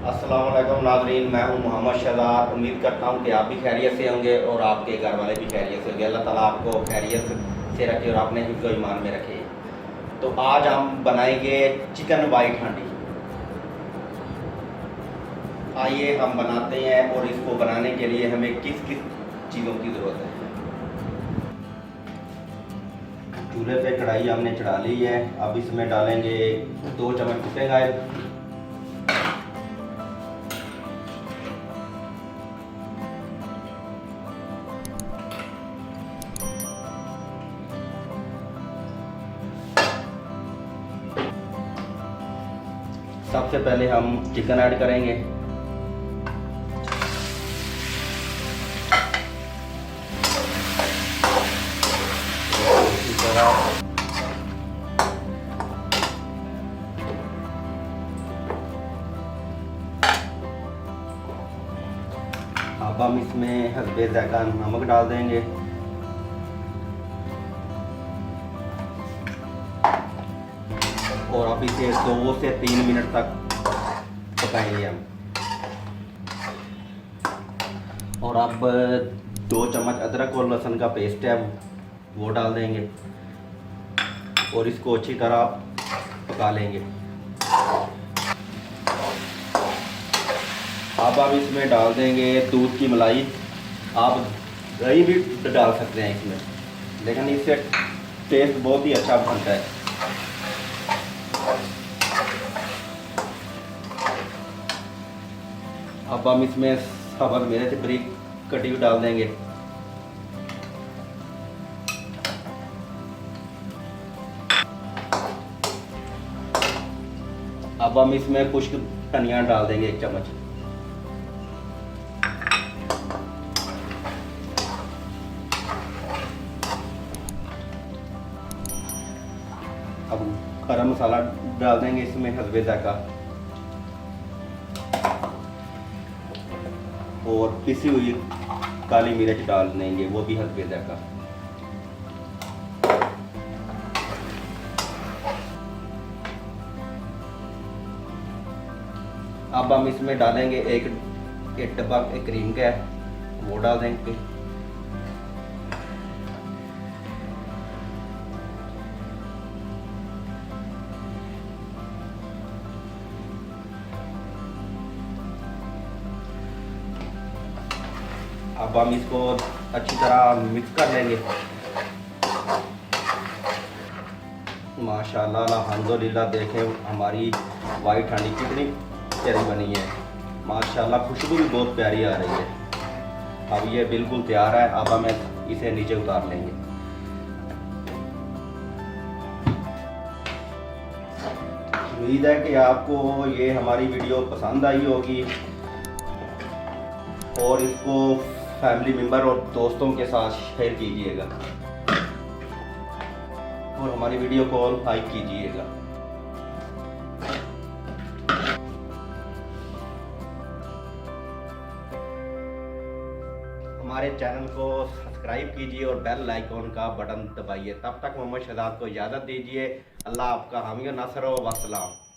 अस्सलाम वालेकुम नाज़रीन, मैं हूं मोहम्मद शहजाद। उम्मीद करता हूं कि आप भी खैरियत से होंगे और आपके घर वाले भी खैरियत से होंगे। अल्लाह ताला आपको खैरियत से रखे और अपने हिफ्ज़ ईमान में रखे। तो आज हम बनाएंगे चिकन वाइट हांडी। आइए हम बनाते हैं और इसको बनाने के लिए हमें किस किस चीज़ों की ज़रूरत है। चूल्हे पे कढ़ाई हमने चढ़ा ली है। अब इसमें डालेंगे 2 चम्मच कुकिंग ऑयल, सबसे पहले हम चिकन ऐड करेंगे। इसी तरह अब हम इसमें हस्बे ज़ायक़ा नमक डाल देंगे। और अब इसे 2 से 3 मिनट तक पकाएंगे हम। और अब 2 चम्मच अदरक और लहसुन का पेस्ट है वो डाल देंगे और इसको अच्छी तरह पका लेंगे। अब हम इसमें डाल देंगे दूध की मलाई। आप दही भी डाल सकते हैं इसमें, लेकिन इससे टेस्ट बहुत ही अच्छा बनता है। अब हम इसमें सब्ज़ मिर्च बारीक कटी हुई डाल देंगे। अब हम इसमें खुश्क धनिया डाल देंगे 1 चम्मच। अब गरम मसाला डाल देंगे इसमें हस्बे ज़ायक़ा और पिसी हुई काली मिर्च डाल देंगे, वो भी हस्बे ज़ायक़ा। अब हम इसमें डालेंगे एक डब्बा क्रीम का है, वो डाल देंगे। अब हम इसको अच्छी तरह मिक्स कर लेंगे। माशाल्लाह अल्हम्दुलिल्लाह, देखें हमारी वाइट हांडी कितनी प्यारी बनी है। माशाल्लाह खुशबू भी बहुत प्यारी आ रही है। अब ये बिल्कुल तैयार है। अब हम इसे नीचे उतार लेंगे। उम्मीद है कि आपको ये हमारी वीडियो पसंद आई होगी और इसको फैमिली मेम्बर और दोस्तों के साथ शेयर कीजिएगा और हमारी वीडियो को लाइक कीजिएगा। हमारे चैनल को सब्सक्राइब कीजिए और बेल आइकॉन का बटन दबाइए। तब तक मोहम्मद शहजाद को इजाज़त दीजिए। अल्लाह आपका हामी और नासर हो। वस्सलाम।